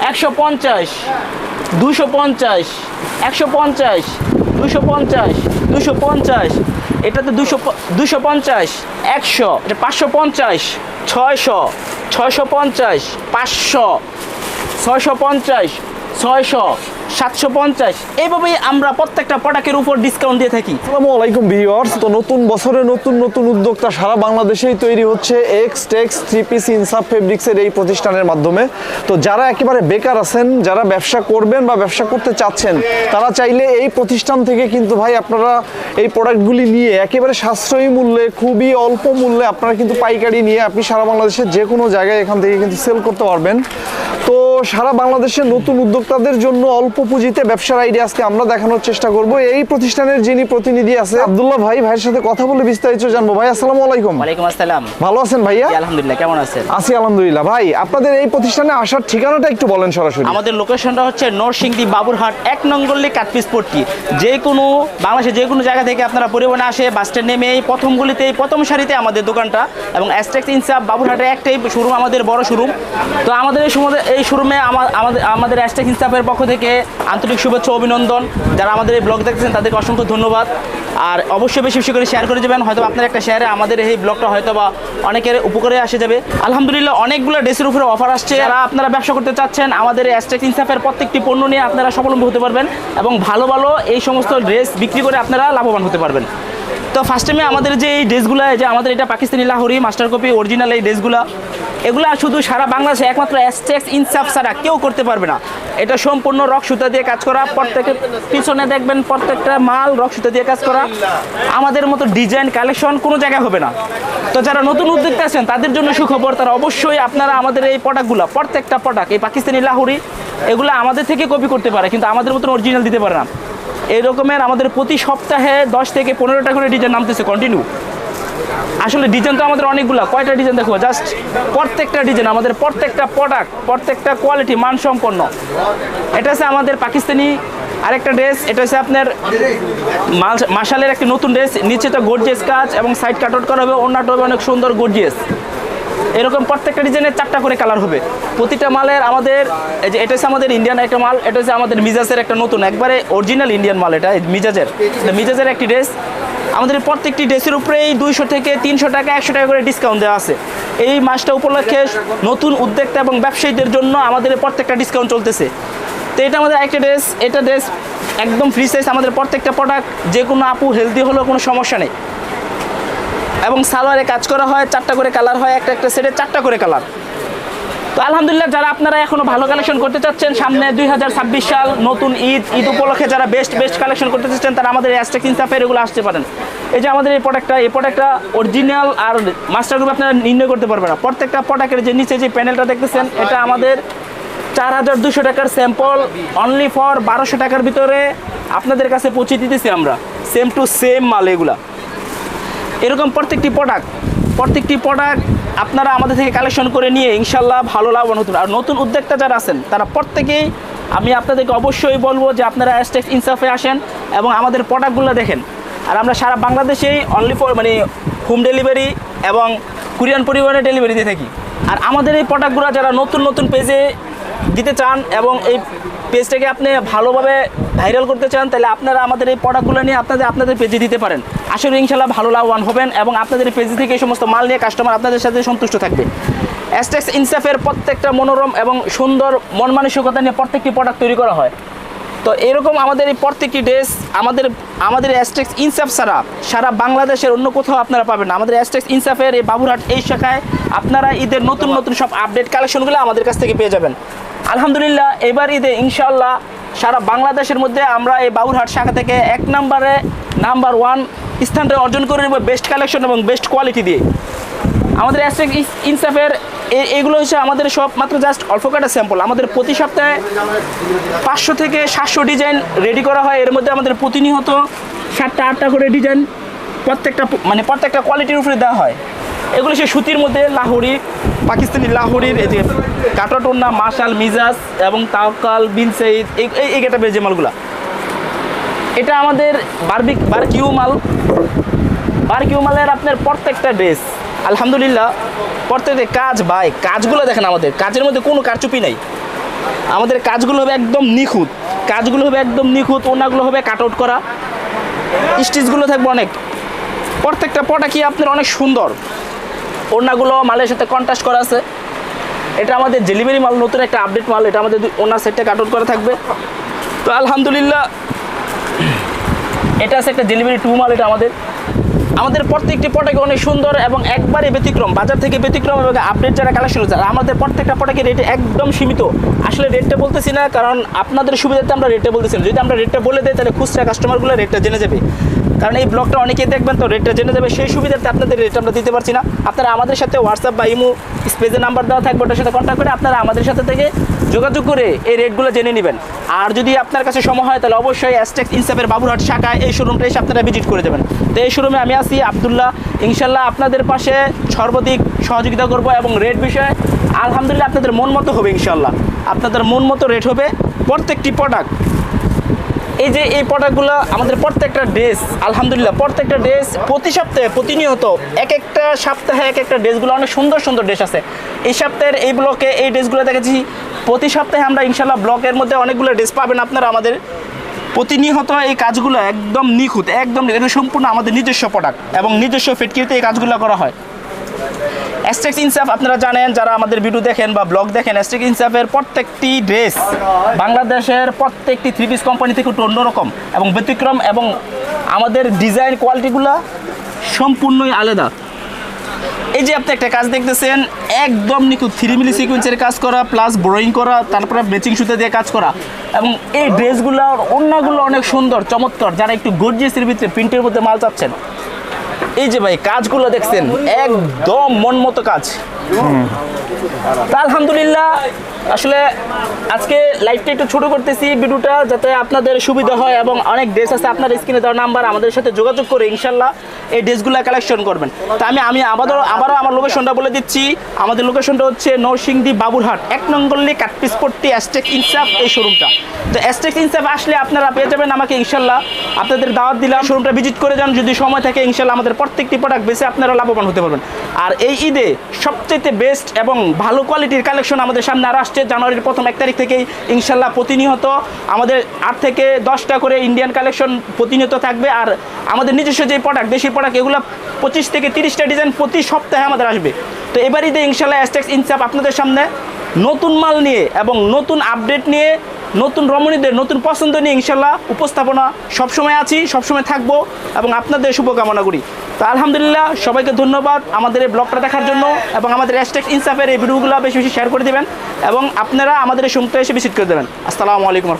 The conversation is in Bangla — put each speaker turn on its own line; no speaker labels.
150, 250, 150, 250, 250, এটা তো 250, 100, এটা 550, 600, 650, 500, 650, 600, 750, এইভাবেই আমরা প্রত্যেকটা প্রোডাক্টের উপর ডিসকাউন্ট দিয়ে থাকি।
আসসালামু আলাইকুম ভিউয়ার্স। তো নতুন বছরে নতুন নতুন উদ্যোক্তা সারা বাংলাদেশেই তৈরি হচ্ছে এক্স টেক্স থ্রি পিস ইনসাফ ফেব্রিক্সের এই প্রতিষ্ঠানের মাধ্যমে। তো যারা একেবারে বেকার আছেন, যারা ব্যবসা করবেন বা ব্যবসা করতে চাচ্ছেন, তারা চাইলে এই প্রতিষ্ঠান থেকে কিন্তু ভাই আপনারা এই প্রোডাক্টগুলি নিয়ে একেবারে সাশ্রয়ী মূল্যে, খুবই অল্প মূল্যে আপনারা কিন্তু পাইকারি নিয়ে আপনি সারা বাংলাদেশের যে কোনো জায়গায় এখান থেকে কিন্তু সেল করতে পারবেন। তো সারা বাংলাদেশের নতুন উদ্যোক্তাদের জন্য অল্প পুঁজিতে ব্যবসার আইডিয়া আজকে আমরা দেখানোর চেষ্টা করব। এই প্রতিষ্ঠানের যিনি প্রতিনিধি আছে আব্দুল্লাহ ভাই, ভাইয়ের সাথে কথা বলে বিস্তারিত জানবো। ভাই আসসালামু আলাইকুম।
ওয়ালাইকুম আসসালাম।
ভালো আছেন ভাইয়া?
আলহামদুলিল্লাহ, কেমন আছেন?
আছি আলহামদুলিল্লাহ। ভাই আপনাদের এই প্রতিষ্ঠানে আসার ঠিকানাটা একটু বলেন সরাসরি।
আমাদের লোকেশনটা হচ্ছে নরসিংদী বাবুরহাট 1 নং গলি কাটপিস পট্টি। যে কোনো বাংলাদেশের যে কোনো জায়গা থেকে আপনারা পরিবহনে আসে বাস স্ট্যান্ড নেমে এই প্রথম গলিতে প্রথম সারিতে আমাদের দোকানটা, এবং অ্যাস্টেক্স ইনসাফ বাবুরহাটে একটাই শোরুম, আমাদের বড় শোরুম। তো আমাদের এই শোরুমে আমাদের অ্যাস্টেক্স ইনসাফের পক্ষ থেকে আন্তরিক শুভেচ্ছা অভিনন্দন। যারা আমাদের এই ব্লগ দেখতেছেন তাদেরকে অসংখ্য ধন্যবাদ। আর অবশ্যই বেশি বেশি করে শেয়ার করে যাবেন, হয়তো আপনার একটা শেয়ারে আমাদের এই ব্লগটা হয়তো বা অনেকের উপকারে আসে যাবে। আলহামদুলিল্লাহ অনেকগুলো ড্রেসের উপরে অফার আসছে। যারা আপনারা ব্যবসা করতে চাচ্ছেন, আমাদের এই অ্যাস্টেক্স ইনসাফের প্রত্যেকটি পণ্য নিয়ে আপনারা স্বাবলম্বী হতে পারবেন এবং ভালো ভালো এই সমস্ত ড্রেস বিক্রি করে আপনারা লাভবান হতে পারবেন। তো ফার্স্ট টাইমে আমাদের যে এই ড্রেসগুলো, যে আমাদের এটা Pakistani Lahori master copy original এই ড্রেসগুলো, এগুলো শুধু সারা বাংলাদেশে একমাত্র অ্যাস্টেক্স ইনসাফ ছাড়া কেউ করতে পারবে না। এটা সম্পূর্ণ রক সুতা দিয়ে কাজ করা, প্রত্যেকের পিছনে দেখবেন প্রত্যেকটা মাল রক সুতা দিয়ে কাজ করা। আমাদের মতো ডিজাইন কালেকশন কোনো জায়গায় হবে না। তো যারা নতুন উদ্যোক্তা আছেন তাদের জন্য সুখবর, তারা অবশ্যই আপনারা আমাদের এই প্রোডাক্টগুলো, প্রত্যেকটা প্রোডাক্ট এই পাকিস্তানি লাহোরি এগুলো আমাদের থেকে কপি করতে পারে, কিন্তু আমাদের মতন অরিজিনাল দিতে পারে না। এই রকমের আমাদের প্রতি সপ্তাহে 10 থেকে 15টা করে ডিজাইন নামতেছে কন্টিনিউ। আসলে ডিজাইন তো আমাদের অনেকগুলো, কয়টা ডিজাইন দেখো, জাস্ট প্রত্যেকটা ডিজাইন আমাদের, প্রত্যেকটা প্রোডাক্ট, প্রত্যেকটা কোয়ালিটি মানসম্পন্ন। এটা হচ্ছে আমাদের পাকিস্তানি আরেকটা ড্রেস। এটা হচ্ছে আপনার মাশালের একটা নতুন ড্রেস, নিচেটা গর্জিয়াস কাজ এবং সাইড কাট আউট করা হবে, ওড়নাটা হবে অনেক সুন্দর গর্জিয়াস। এরকম প্রত্যেকটা ডিজাইনের 4টা করে কালার হবে প্রতিটা মালের। আমাদের এই যে এটা হচ্ছে আমাদের ইন্ডিয়ান একটা মাল, এটা হচ্ছে আমাদের মিজাজের একটা নতুন একবারে অরিজিনাল ইন্ডিয়ান মাল। এটা মিজাজের একটি ড্রেস। আমাদের প্রত্যেকটি ড্রেসের উপরেই 200 থেকে 300 টাকা 100 টাকা করে ডিসকাউন্ট দেওয়া আছে। এই মাসটা উপলক্ষে নতুন উদ্যোক্তা এবং ব্যবসায়ীদের জন্য আমাদের প্রত্যেকটা ডিসকাউন্ট চলতেছে। তো এটা আমাদের একটা ড্রেস, এটা ড্রেস একদম ফ্রি সাইজ। আমাদের প্রত্যেকটা প্রোডাক্ট যে কোনো আপু হেলদি হলেও কোনো সমস্যা নেই। এবং সালোয়ারে কাজ করা হয়, 4টা করে কালার হয়, একটা সেটে 4টা করে কালার। তো আলহামদুলিল্লাহ যারা আপনারা এখনো ভালো কালেকশন করতে চাচ্ছেন, সামনে 2026 সাল নতুন ঈদ উপলক্ষে যারা বেস্ট কালেকশন করতে চাচ্ছেন, তারা আমাদের অ্যাস্টেক্স ইনসাফের এগুলো আসতে পারেন। এই যে আমাদের এই প্রোডাক্টটা অরিজিনাল আর মাস্টার গ্রুপ আপনারা নির্ণয় করতে পারবেন না। প্রত্যেকটা প্রোডাক্টের যে নিচে যে প্যানেলটা দেখতেছেন, এটা আমাদের 4200 টাকার স্যাম্পল, অনলি ফর 1200 টাকার ভিতরে আপনাদের কাছে পৌঁছে দিতেছি আমরা। সেম টু সেম মাল এগুলা। এরকম প্রত্যেকটি প্রোডাক্ট আপনারা আমাদের থেকে কালেকশন করে নিয়ে ইনশাল্লাহ ভালো লাভবান হতে। আর নতুন উদ্যোক্তা যারা আছেন তারা প্রত্যেকেই, আমি আপনাদেরকে অবশ্যই বলবো যে আপনারা অ্যাস্টেক্স ইনসাফে আসেন এবং আমাদের প্রোডাক্টগুলো দেখেন। আর আমরা সারা বাংলাদেশেই অনলি ফর হোম ডেলিভারি এবং কুরিয়ান পরিবহনে ডেলিভারি দিয়ে থাকি। আর আমাদের এই প্রোডাক্টগুলো যারা নতুন পেজে দিতে চান এবং এই পেজটাকে আপনি ভালোভাবে ভাইরাল করতে চান, তাহলে আপনারা আমাদের এই প্রোডাক্টগুলো নিয়ে আপনাদের পেজে দিতে পারেন। আসলে ইনশাল্লাহ ভালো লাভবান হবেন এবং আপনাদের পেজ থেকে এই সমস্ত মাল নিয়ে কাস্টমার আপনাদের সাথে সন্তুষ্ট থাকবে। অ্যাস্টেক্স ইনসাফের প্রত্যেকটা মনোরম এবং সুন্দর মন মানসিকতা নিয়ে প্রত্যেকটি প্রোডাক্ট তৈরি করা হয়। তো এরকম আমাদের এই প্রত্যেকটি ড্রেস আমাদের অ্যাস্টেক্স ইনসাফ ছাড়া সারা বাংলাদেশের অন্য কোথাও আপনারা পাবেন না। আমাদের অ্যাস্টেক্স ইনসাফের এই বাবুরহাট এই শাখায় আপনারা ঈদের নতুন সব আপডেট কালেকশনগুলো আমাদের কাছ থেকে পেয়ে যাবেন। আলহামদুলিল্লাহ এবার ঈদে ইনশাআল্লাহ সারা বাংলাদেশের মধ্যে আমরা এই বাবুরহাট শাখা থেকে নাম্বার 1 স্থানটা অর্জন করে নেব বেস্ট কালেকশন এবং বেস্ট কোয়ালিটি দিয়ে। আমাদের অ্যাস্টেক্স ইনসাফের এগুলো হচ্ছে আমাদের সব মাত্র জাস্ট অল্প কটা স্যাম্পল। আমাদের প্রতি সপ্তাহে 500 থেকে 700 ডিজাইন রেডি করা হয়। এর মধ্যে আমাদের প্রতিনিয়ত 7টা 8টা করে ডিজাইন প্রত্যেকটা কোয়ালিটির উপরে দেওয়া হয়। এগুলো সে সুতির মধ্যে লাহোরি, পাকিস্তানি লাহোরির এই যে কাটাটোনা, মাশাল, মিজাজ এবং তাওকাল, বিন সঈদ, এই গেটাপের যে মালগুলা। এটা আমাদের বারকিউ মালের আপনার প্রত্যেকটা ড্রেস আলহামদুলিল্লাহ প্রত্যেকটা কাজগুলো দেখেন, আমাদের কাজের মধ্যে কোনো কারচুপি নাই। আমাদের কাজগুলো হবে একদম নিখুঁত, কাজগুলো হবে একদম নিখুঁত, ওনাগুলো হবে কাট আউট করা, স্টিচগুলো থাকবে অনেক, প্রত্যেকটা প্রোডাক্টই আপনার অনেক সুন্দর। ওনাগুলো মালের সাথে কন্ট্রাস্ট করা আছে। এটা আমাদের ডেলিভারি মাল, নতুন একটা আপডেট মাল। এটা আমাদের ওনার সেটটা কাট আউট করা থাকবে। তো আলহামদুলিল্লাহ এটা আছে একটা ডেলিভারি 2 মাল। এটা আমাদের প্রত্যেকটি প্রোডাক্ট অনেক সুন্দর এবং একবারে ব্যতিক্রম, বাজার থেকে ব্যতিক্রম এবং আপডেট যারা কালেকশন হচ্ছে। আমাদের প্রত্যেকটা প্রোডাক্টের রেট একদম সীমিত। আসলে রেটটা বলতেছি না, কারণ আপনাদের সুবিধাতে আমরা রেটটা বলতেছি না। যদি আমরা রেটটা বলে দিই তাহলে খুচরা কাস্টমারগুলো রেটটা জেনে যাবে, কারণ এই ব্লগটা অনেকেই দেখবেন, তো রেটটা জেনে যাবে। সেই সুবিধাতে আপনাদের রেট আমরা দিতে পারছি না। আপনারা আমাদের সাথে হোয়াটসঅ্যাপ বা ইমো স্পেসে নাম্বার দেওয়া থাকবে, ওটার সাথে কন্ট্যাক্ট করে আপনারা আমাদের সাথে থেকে যোগাযোগ করে এই রেটগুলো জেনে নেবেন। আর যদি আপনার কাছে সময় হয় তাহলে অবশ্যই অ্যাজটেক্স ইনসাফের বাবুরহাট শাখায় এই শোরুমটা এসে আপনারা ভিজিট করে যাবেন। তো এই শোরুমে আমি আছি আব্দুল্লাহ, ইনশাল্লাহ আপনাদের পাশে সর্বাধিক সহযোগিতা করব এবং রেট বিষয়ে আলহামদুলিল্লাহ আপনাদের মন মতো হবে। ইনশাল্লাহ আপনাদের মন মতো রেট হবে প্রত্যেকটি প্রোডাক্ট। এই যে এই প্রোডাক্টগুলো আমাদের প্রত্যেকটা ড্রেস, আলহামদুলিল্লাহ প্রত্যেকটা ড্রেস প্রতি সপ্তাহে প্রতিনিয়ত এক একটা সপ্তাহে এক একটা ড্রেসগুলো অনেক সুন্দর সুন্দর ড্রেস আছে। এই সপ্তাহের এই ব্লকে এই ড্রেসগুলো দেখেছি, প্রতি সপ্তাহে আমরা ইনশাল্লাহ ব্লকের মধ্যে অনেকগুলো ড্রেস পাবেন আপনারা। আমাদের প্রতিনিয়ত এই কাজগুলো একদম নিখুঁত, একদম সম্পূর্ণ আমাদের নিজস্ব প্রোডাক্ট এবং নিজস্ব ফিটকিরিতে এই কাজগুলো করা হয়। অ্যাজটেক্স ইনসাফ আপনারা জানেন, যারা আমাদের ভিডিও দেখেন বা ব্লগ দেখেন, অ্যাজটেক্স ইনসাফের প্রত্যেকটি ড্রেস বাংলাদেশের প্রত্যেকটি 3 পিস কোম্পানি থেকে একটু অন্যরকম এবং ব্যতিক্রম, এবং আমাদের ডিজাইন কোয়ালিটিগুলো সম্পূর্ণই আলাদা। এই যে আপনি একটা কাজ দেখতেছেন একদম নিখুঁত 3 মিলি সিকোয়েন্সের কাজ করা, প্লাস বোরিং করা, তারপরে ম্যাচিং সুতা দিয়ে কাজ করা, এবং এই ড্রেসগুলোর ওড়নাগুলো অনেক সুন্দর চমৎকার। যারা একটু গর্জিয়াসের ভিতরে প্রিন্টের মধ্যে মাল চাচ্ছেন, এই যে ভাই কাজগুলো দেখছেন একদম মন মতো কাজ। তা আলহামদুলিল্লাহ আসলে আজকে লাইভটা একটু ছোটো করতেছি ভিডিওটা, যাতে আপনাদের সুবিধা হয়, এবং অনেক ড্রেস আছে আপনার স্ক্রিনে দেওয়ার নাম্বার, আমাদের সাথে যোগাযোগ করে ইনশাল্লাহ এই ড্রেসগুলো কালেকশন করবেন। তা আমি আবারও আমার লোকেশনটা বলে দিচ্ছি। আমাদের লোকেশনটা হচ্ছে নরসিংদী বাবুরহাট 1 নং গলি কাটপিস পট্টি অ্যাজটেক্স ইনসাফ এই শোরুমটা। তো অ্যাজটেক্স ইনসাফ আসলে আপনারা পেয়ে যাবেন আমাকে, ইনশাল্লাহ আপনাদের দাওয়াত দিলাম, শোরুমটা ভিজিট করে যান যদি সময় থাকে। ইনশাল্লাহ আমাদের প্রত্যেকটি প্রোডাক্ট বেছে আপনারা লাভবান হতে পারবেন। আর এই ঈদে সবচেয়ে বেস্ট এবং ভালো কোয়ালিটির কালেকশন আমাদের সামনে আর আসছে। জানুয়ারির প্রথম 1 তারিখ থেকেই ইনশাল্লাহ প্রতিনিয়ত আমাদের 8 থেকে 10টা করে ইন্ডিয়ান কালেকশন প্রতিনিয়ত থাকবে। আর আমাদের নিজস্ব যে প্রোডাক্ট, দেশি প্রোডাক্ট, এগুলো 25 থেকে 30টা ডিজাইন প্রতি সপ্তাহে আমাদের আসবে। তো এবার ঈদে ইনশাল্লাহ অ্যাজটেক্স ইনসাফ আপনাদের সামনে নতুন মাল নিয়ে এবং নতুন আপডেট নিয়ে, নতুন রমণীদের নতুন পছন্দ নিয়ে ইনশাল্লাহ উপস্থাপনা সবসময় আছি, সবসময় থাকবো এবং আপনাদের শুভকামনা করি। তো আলহামদুলিল্লাহ সবাইকে ধন্যবাদ আমাদের এই ব্লগটা দেখার জন্য, এবং আমাদের অ্যাজটেক্স ইনসাফের এই ভিডিওগুলো বেশি বেশি শেয়ার করে দেবেন, এবং আপনারা আমাদের এই শোরুমটা এসে ভিজিট করে দেবেন। আসসালামু আলাইকুম।